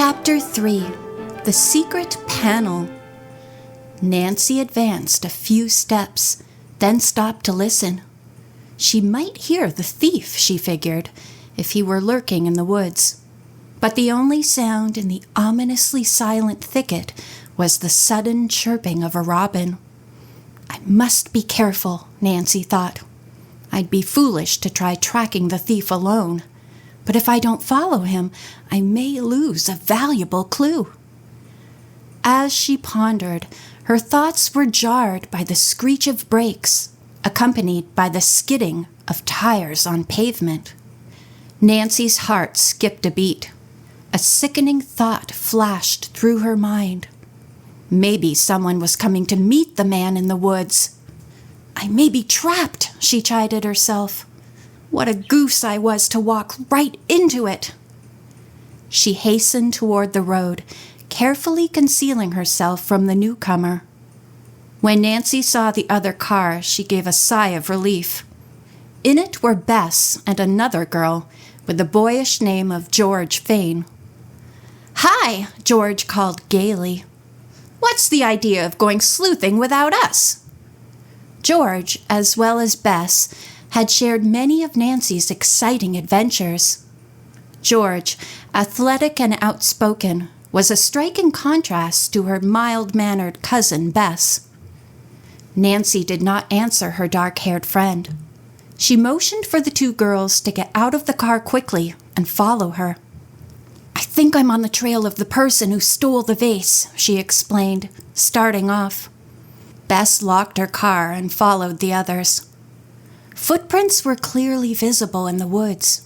Chapter 3. The Secret Panel. Nancy advanced a few steps, then stopped to listen. She might hear the thief, she figured, if he were lurking in the woods. But the only sound in the ominously silent thicket was the sudden chirping of a robin. I must be careful, Nancy thought. I'd be foolish to try tracking the thief alone. But if I don't follow him, I may lose a valuable clue. As she pondered, her thoughts were jarred by the screech of brakes, accompanied by the skidding of tires on pavement. Nancy's heart skipped a beat. A sickening thought flashed through her mind. Maybe someone was coming to meet the man in the woods. I may be trapped, she chided herself. What a goose I was to walk right into it. She hastened toward the road, carefully concealing herself from the newcomer. When Nancy saw the other car, she gave a sigh of relief. In it were Bess and another girl, with the boyish name of George Fane. "Hi," George called gaily. "What's the idea of going sleuthing without us?" George, as well as Bess, had shared many of Nancy's exciting adventures. George, athletic and outspoken, was a striking contrast to her mild-mannered cousin Bess. Nancy did not answer her dark-haired friend. She motioned for the two girls to get out of the car quickly and follow her. "I think I'm on the trail of the person who stole the vase," she explained, starting off. Bess locked her car and followed the others. Footprints were clearly visible in the woods,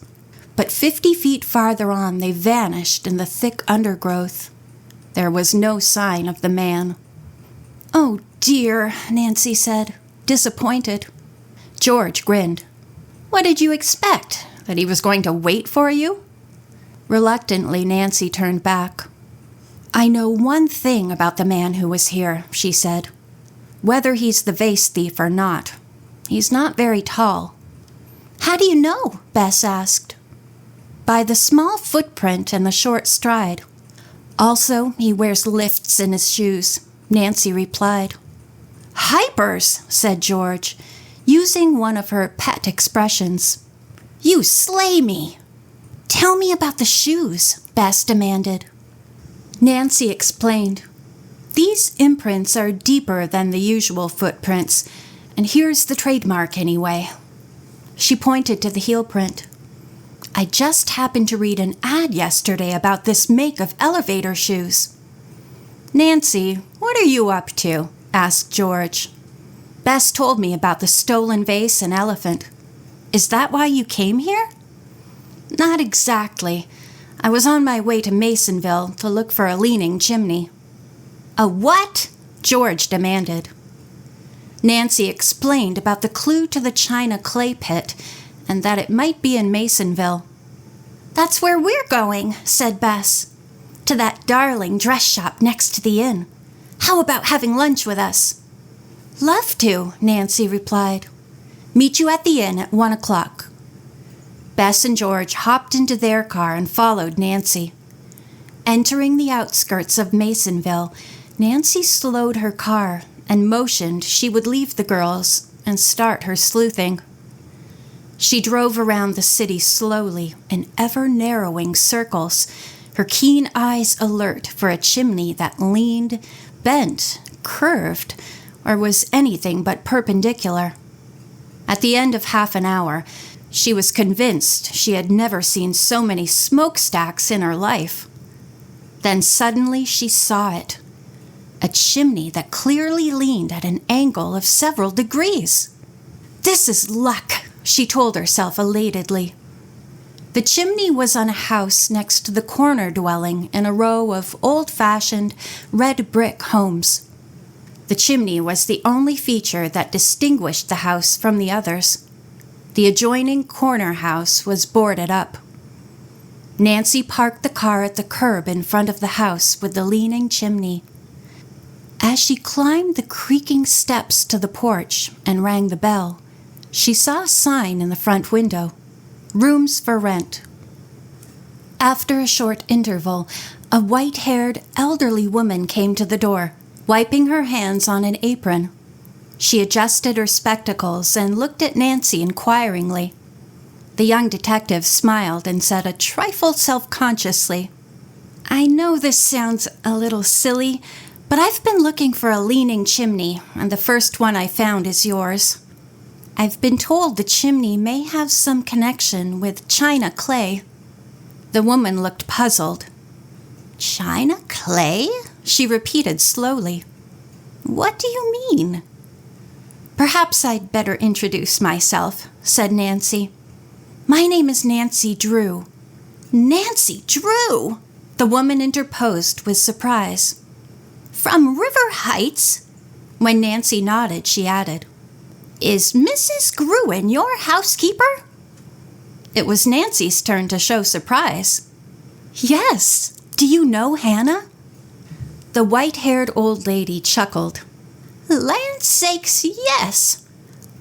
but 50 feet farther on they vanished in the thick undergrowth. There was no sign of the man. "Oh dear," Nancy said, disappointed. George grinned. "What did you expect? That he was going to wait for you?" Reluctantly, Nancy turned back. "I know one thing about the man who was here," she said. "Whether he's the vase thief or not. He's not very tall." "How do you know?" Bess asked. "By the small footprint and the short stride. Also, he wears lifts in his shoes," Nancy replied. "Hypers," said George, using one of her pet expressions. "You slay me." "Tell me about the shoes," Bess demanded. Nancy explained. "These imprints are deeper than the usual footprints, and here's the trademark anyway." She pointed to the heel print. "I just happened to read an ad yesterday about this make of elevator shoes." "Nancy, what are you up to?" asked George. "Bess told me about the stolen vase and elephant. Is that why you came here?" "Not exactly. I was on my way to Masonville to look for a leaning chimney." "A what?" George demanded. Nancy explained about the clue to the China clay pit and that it might be in Masonville. "That's where we're going," said Bess. "To that darling dress shop next to the inn. How about having lunch with us?" "Love to," Nancy replied. "Meet you at the inn at 1 o'clock. Bess and George hopped into their car and followed Nancy. Entering the outskirts of Masonville, Nancy slowed her car and motioned she would leave the girls and start her sleuthing. She drove around the city slowly in ever-narrowing circles, her keen eyes alert for a chimney that leaned, bent, curved, or was anything but perpendicular. At the end of half an hour, she was convinced she had never seen so many smokestacks in her life. Then suddenly she saw it. A chimney that clearly leaned at an angle of several degrees. "This is luck," she told herself elatedly. The chimney was on a house next to the corner dwelling in a row of old-fashioned red brick homes. The chimney was the only feature that distinguished the house from the others. The adjoining corner house was boarded up. Nancy parked the car at the curb in front of the house with the leaning chimney. As she climbed the creaking steps to the porch and rang the bell, she saw a sign in the front window, "Rooms for rent." After a short interval, a white-haired, elderly woman came to the door, wiping her hands on an apron. She adjusted her spectacles and looked at Nancy inquiringly. The young detective smiled and said a trifle self-consciously, "I know this sounds a little silly, but I've been looking for a leaning chimney, and the first one I found is yours. I've been told the chimney may have some connection with china clay." The woman looked puzzled. "China clay?" she repeated slowly. "What do you mean?" "Perhaps I'd better introduce myself," said Nancy. "My name is Nancy Drew." "Nancy Drew?" the woman interposed with surprise. "From River Heights?" When Nancy nodded, she added, "Is Mrs. Gruen your housekeeper?" It was Nancy's turn to show surprise. "Yes. Do you know Hannah?" The white-haired old lady chuckled. "Land sakes, yes.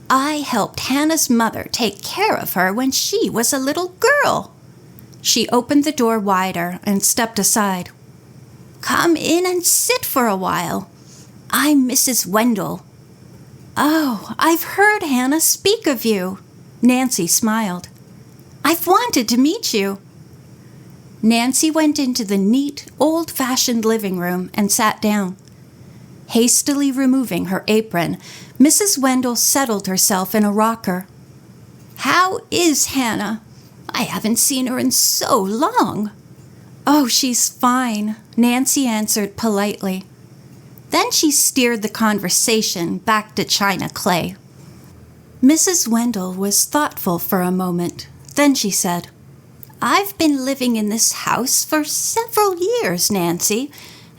I helped Hannah's mother take care of her when she was a little girl." She opened the door wider and stepped aside. "Come in and sit for a while. I'm Mrs. Wendell." "Oh, I've heard Hannah speak of you." Nancy smiled. "I've wanted to meet you." Nancy went into the neat, old-fashioned living room and sat down. Hastily removing her apron, Mrs. Wendell settled herself in a rocker. "How is Hannah? I haven't seen her in so long." "Oh, she's fine," Nancy answered politely. Then she steered the conversation back to china clay. Mrs. Wendell was thoughtful for a moment. Then she said, "I've been living in this house for several years, Nancy,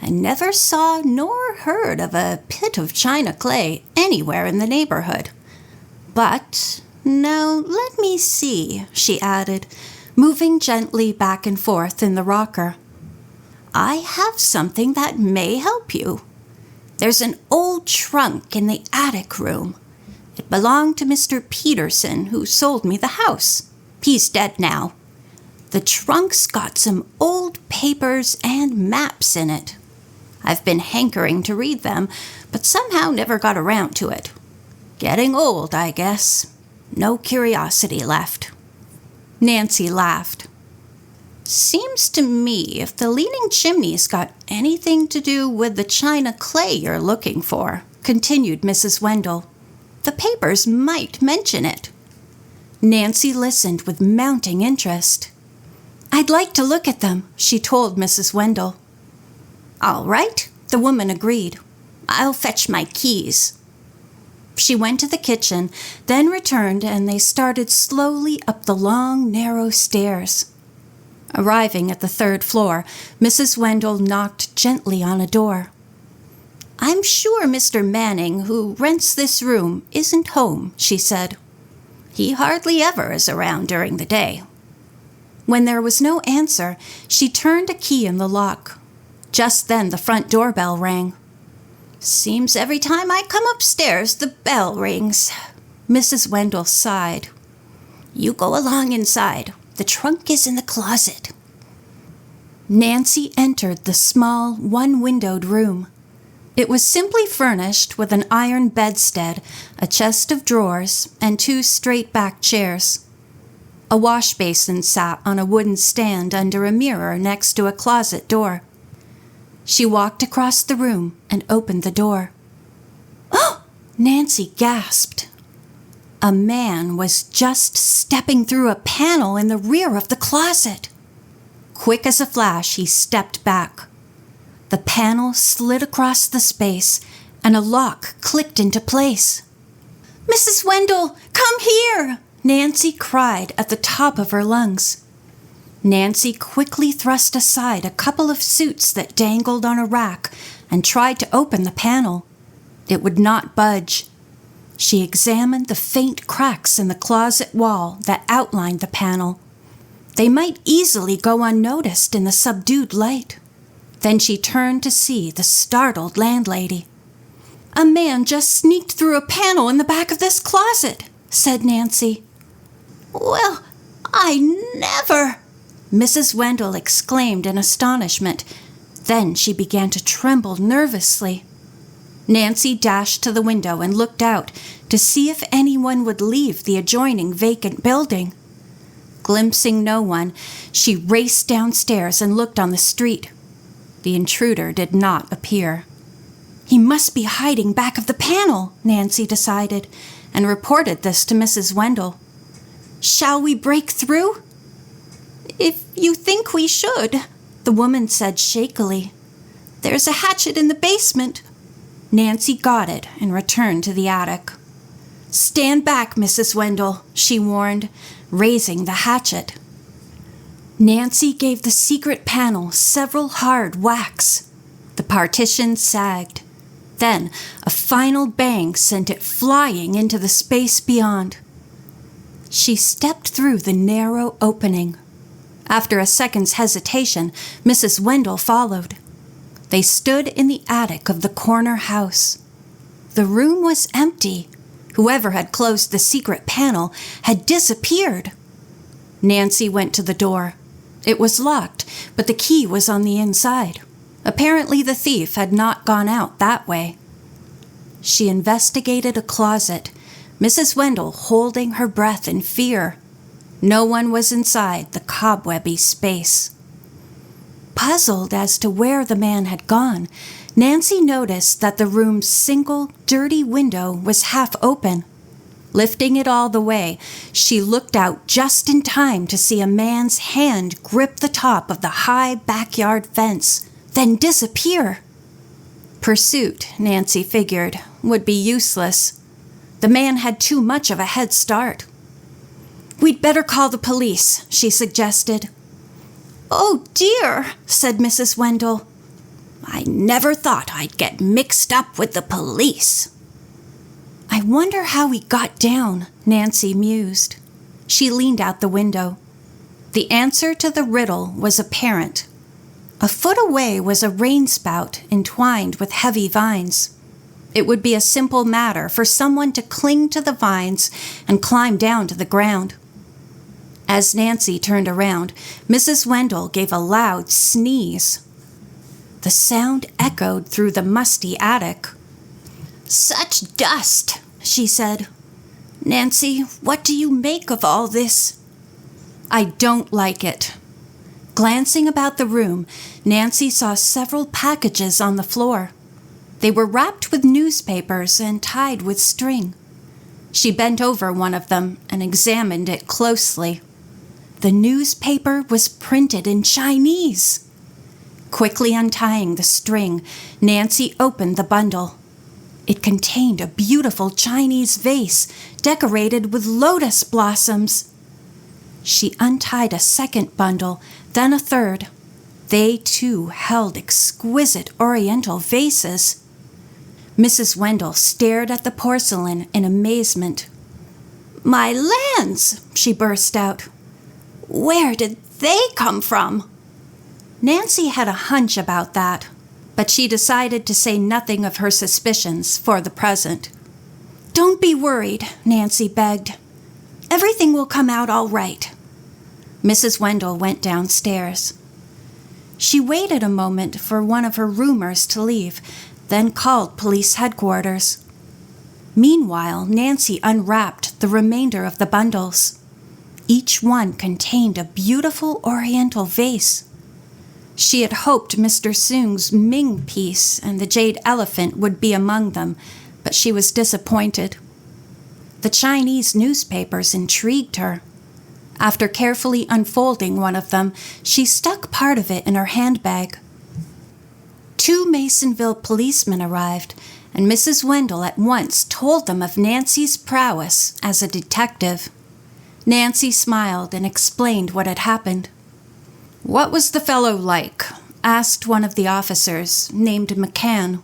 and never saw nor heard of a pit of china clay anywhere in the neighborhood. But now let me see," she added, moving gently back and forth in the rocker. "I have something that may help you. There's an old trunk in the attic room. It belonged to Mr. Peterson, who sold me the house. He's dead now. The trunk's got some old papers and maps in it. I've been hankering to read them, but somehow never got around to it. Getting old, I guess. No curiosity left." Nancy laughed. "Seems to me if the leaning chimney's got anything to do with the china clay you're looking for," continued Mrs. Wendell, "the papers might mention it." Nancy listened with mounting interest. "I'd like to look at them," she told Mrs. Wendell. "All right," the woman agreed. "I'll fetch my keys." She went to the kitchen, then returned, and they started slowly up the long, narrow stairs. Arriving at the third floor, Mrs. Wendell knocked gently on a door. "I'm sure Mr. Manning, who rents this room, isn't home," she said. "He hardly ever is around during the day." When there was no answer, she turned a key in the lock. Just then the front doorbell rang. "Seems every time I come upstairs the bell rings." Mrs. Wendell sighed. "You go along inside. The trunk is in the closet." Nancy entered the small, one-windowed room. It was simply furnished with an iron bedstead, a chest of drawers, and 2 straight-back chairs. A wash basin sat on a wooden stand under a mirror next to a closet door. She walked across the room and opened the door. "Oh!" Nancy gasped. A man was just stepping through a panel in the rear of the closet. Quick as a flash, he stepped back. The panel slid across the space, and a lock clicked into place. "Mrs. Wendell, come here!" Nancy cried at the top of her lungs. Nancy quickly thrust aside a couple of suits that dangled on a rack and tried to open the panel. It would not budge. She examined the faint cracks in the closet wall that outlined the panel. They might easily go unnoticed in the subdued light. Then she turned to see the startled landlady. "A man just sneaked through a panel in the back of this closet," said Nancy. "Well, I never!" Mrs. Wendell exclaimed in astonishment. Then she began to tremble nervously. Nancy dashed to the window and looked out to see if anyone would leave the adjoining vacant building. Glimpsing no one, she raced downstairs and looked on the street. The intruder did not appear. He must be hiding back of the panel, Nancy decided, and reported this to Mrs. Wendell. Shall we break through? If you think we should, the woman said shakily. There's a hatchet in the basement. Nancy got it and returned to the attic. Stand back, Mrs. Wendell, she warned, raising the hatchet. Nancy gave the secret panel several hard whacks. The partition sagged. Then a final bang sent it flying into the space beyond. She stepped through the narrow opening. After a second's hesitation, Mrs. Wendell followed. They stood in the attic of the corner house. The room was empty. Whoever had closed the secret panel had disappeared. Nancy went to the door. It was locked, but the key was on the inside. Apparently the thief had not gone out that way. She investigated a closet, Mrs. Wendell holding her breath in fear. No one was inside the cobwebby space. Puzzled as to where the man had gone, Nancy noticed that the room's single, dirty window was half open. Lifting it all the way, she looked out just in time to see a man's hand grip the top of the high backyard fence, then disappear. Pursuit, Nancy figured, would be useless. The man had too much of a head start. We'd better call the police, she suggested. Oh dear, said Mrs. Wendell. I never thought I'd get mixed up with the police. I wonder how he got down, Nancy mused. She leaned out the window. The answer to the riddle was apparent. A foot away was a rain spout entwined with heavy vines. It would be a simple matter for someone to cling to the vines and climb down to the ground. As Nancy turned around, Mrs. Wendell gave a loud sneeze. The sound echoed through the musty attic. Such dust, she said. Nancy, what do you make of all this? I don't like it. Glancing about the room, Nancy saw several packages on the floor. They were wrapped with newspapers and tied with string. She bent over one of them and examined it closely. The newspaper was printed in Chinese. Quickly untying the string, Nancy opened the bundle. It contained a beautiful Chinese vase decorated with lotus blossoms. She untied a second bundle, then a third. They, too, held exquisite oriental vases. Mrs. Wendell stared at the porcelain in amazement. My lands, she burst out. Where did they come from? Nancy had a hunch about that, but she decided to say nothing of her suspicions for the present. Don't be worried, Nancy begged. Everything will come out all right. Mrs. Wendell went downstairs. She waited a moment for one of her roomers to leave, then called police headquarters. Meanwhile, Nancy unwrapped the remainder of the bundles. Each one contained a beautiful oriental vase. She had hoped Mr. Soong's Ming piece and the jade elephant would be among them, but she was disappointed. The Chinese newspapers intrigued her. After carefully unfolding one of them, she stuck part of it in her handbag. 2 Masonville policemen arrived, and Mrs. Wendell at once told them of Nancy's prowess as a detective. Nancy smiled and explained what had happened. What was the fellow like? Asked one of the officers, named McCann.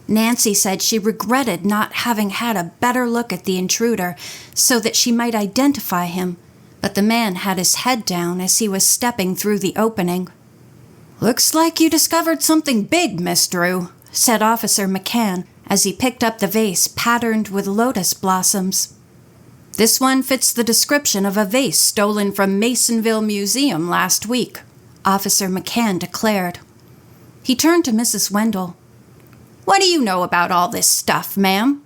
Nancy said she regretted not having had a better look at the intruder so that she might identify him, but the man had his head down as he was stepping through the opening. Looks like you discovered something big, Miss Drew, said Officer McCann as he picked up the vase patterned with lotus blossoms. This one fits the description of a vase stolen from Masonville Museum last week, Officer McCann declared. He turned to Mrs. Wendell. What do you know about all this stuff, ma'am?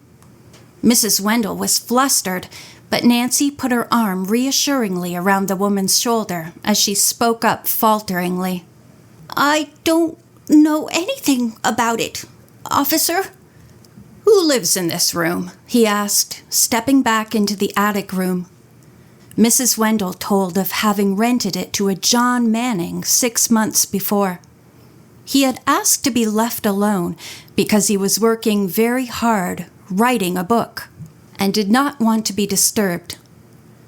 Mrs. Wendell was flustered, but Nancy put her arm reassuringly around the woman's shoulder as she spoke up falteringly. I don't know anything about it, officer. Who lives in this room? He asked, stepping back into the attic room. Mrs. Wendell told of having rented it to a John Manning 6 months before. He had asked to be left alone because he was working very hard writing a book and did not want to be disturbed.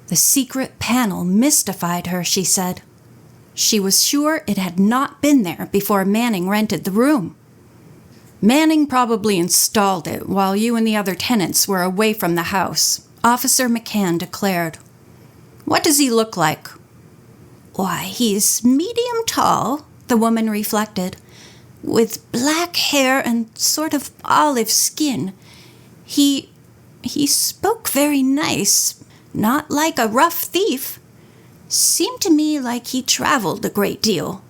The secret panel mystified her, she said. She was sure it had not been there before Manning rented the room. Manning probably installed it while you and the other tenants were away from the house, Officer McCann declared. What does he look like? Why, he's medium tall, the woman reflected, with black hair and sort of olive skin. He spoke very nice, not like a rough thief. Seemed to me like he traveled a great deal.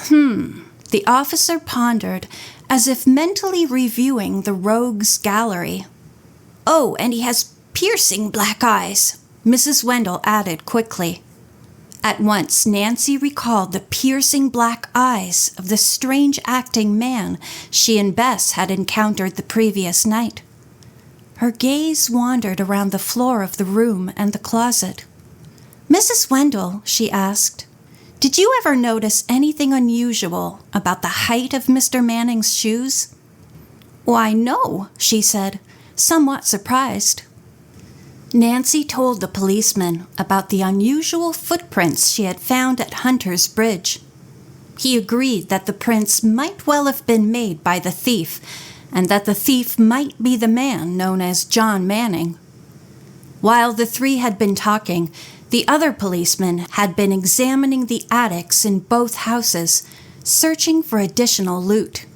The officer pondered, as if mentally reviewing the rogues' gallery. Oh, and he has piercing black eyes, Mrs. Wendell added quickly. At once, Nancy recalled the piercing black eyes of the strange-acting man she and Bess had encountered the previous night. Her gaze wandered around the floor of the room and the closet. Mrs. Wendell, she asked, did you ever notice anything unusual about the height of Mr. Manning's shoes? Why, no, she said, somewhat surprised. Nancy told the policeman about the unusual footprints she had found at Hunter's Bridge. He agreed that the prints might well have been made by the thief, and that the thief might be the man known as John Manning. While the three had been talking, the other policeman had been examining the attics in both houses, searching for additional loot.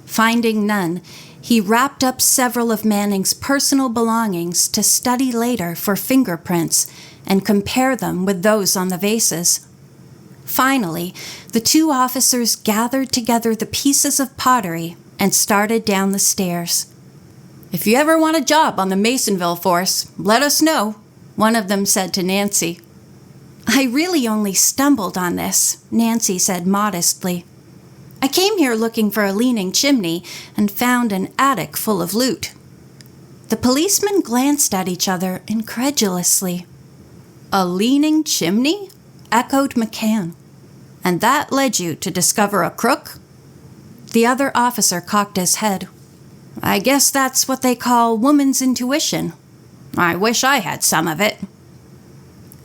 Finding none, he wrapped up several of Manning's personal belongings to study later for fingerprints and compare them with those on the vases. Finally, the two officers gathered together the pieces of pottery and started down the stairs. If you ever want a job on the Masonville force, let us know, one of them said to Nancy. I really only stumbled on this, Nancy said modestly. I came here looking for a leaning chimney and found an attic full of loot. The policemen glanced at each other incredulously. A leaning chimney? Echoed McCann. And that led you to discover a crook? The other officer cocked his head. I guess that's what they call woman's intuition. I wish I had some of it.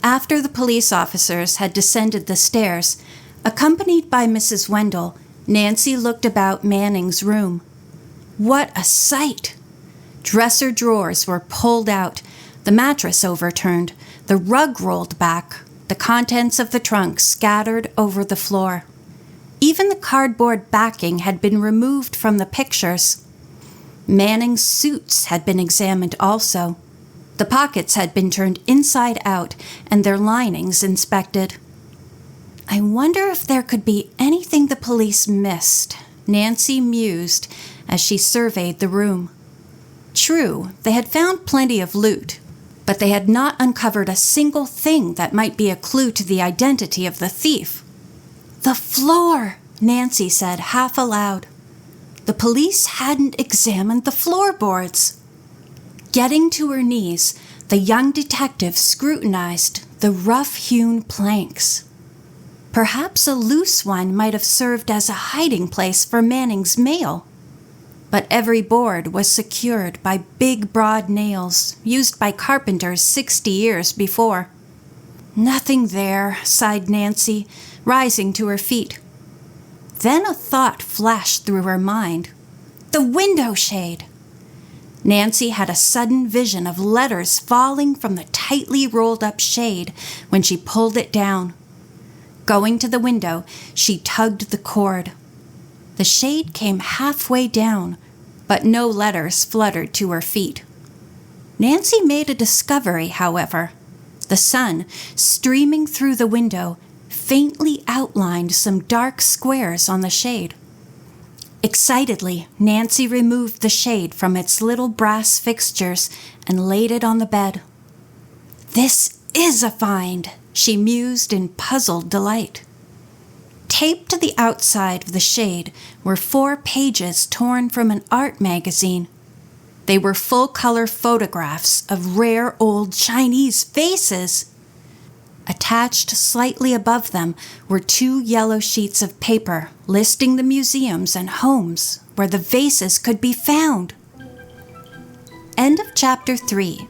After the police officers had descended the stairs, accompanied by Mrs. Wendell, Nancy looked about Manning's room. What a sight! Dresser drawers were pulled out, the mattress overturned, the rug rolled back, the contents of the trunk scattered over the floor. Even the cardboard backing had been removed from the pictures. Manning's suits had been examined also. The pockets had been turned inside out and their linings inspected. I wonder if there could be anything the police missed, Nancy mused as she surveyed the room. True, they had found plenty of loot, but they had not uncovered a single thing that might be a clue to the identity of the thief. The floor, Nancy said half aloud. The police hadn't examined the floorboards. Getting to her knees, the young detective scrutinized the rough-hewn planks. Perhaps a loose one might have served as a hiding place for Manning's mail. But every board was secured by big, broad nails used by carpenters 60 years before. Nothing there, sighed Nancy, rising to her feet. Then a thought flashed through her mind. The window shade! Nancy had a sudden vision of letters falling from the tightly rolled-up shade when she pulled it down. Going to the window, she tugged the cord. The shade came halfway down, but no letters fluttered to her feet. Nancy made a discovery, however. The sun, streaming through the window, faintly outlined some dark squares on the shade. Excitedly, Nancy removed the shade from its little brass fixtures and laid it on the bed. "This is a find," she mused in puzzled delight. Taped to the outside of the shade were 4 pages torn from an art magazine. They were full-color photographs of rare old Chinese vases. Attached slightly above them were 2 yellow sheets of paper listing the museums and homes where the vases could be found. End of Chapter 3.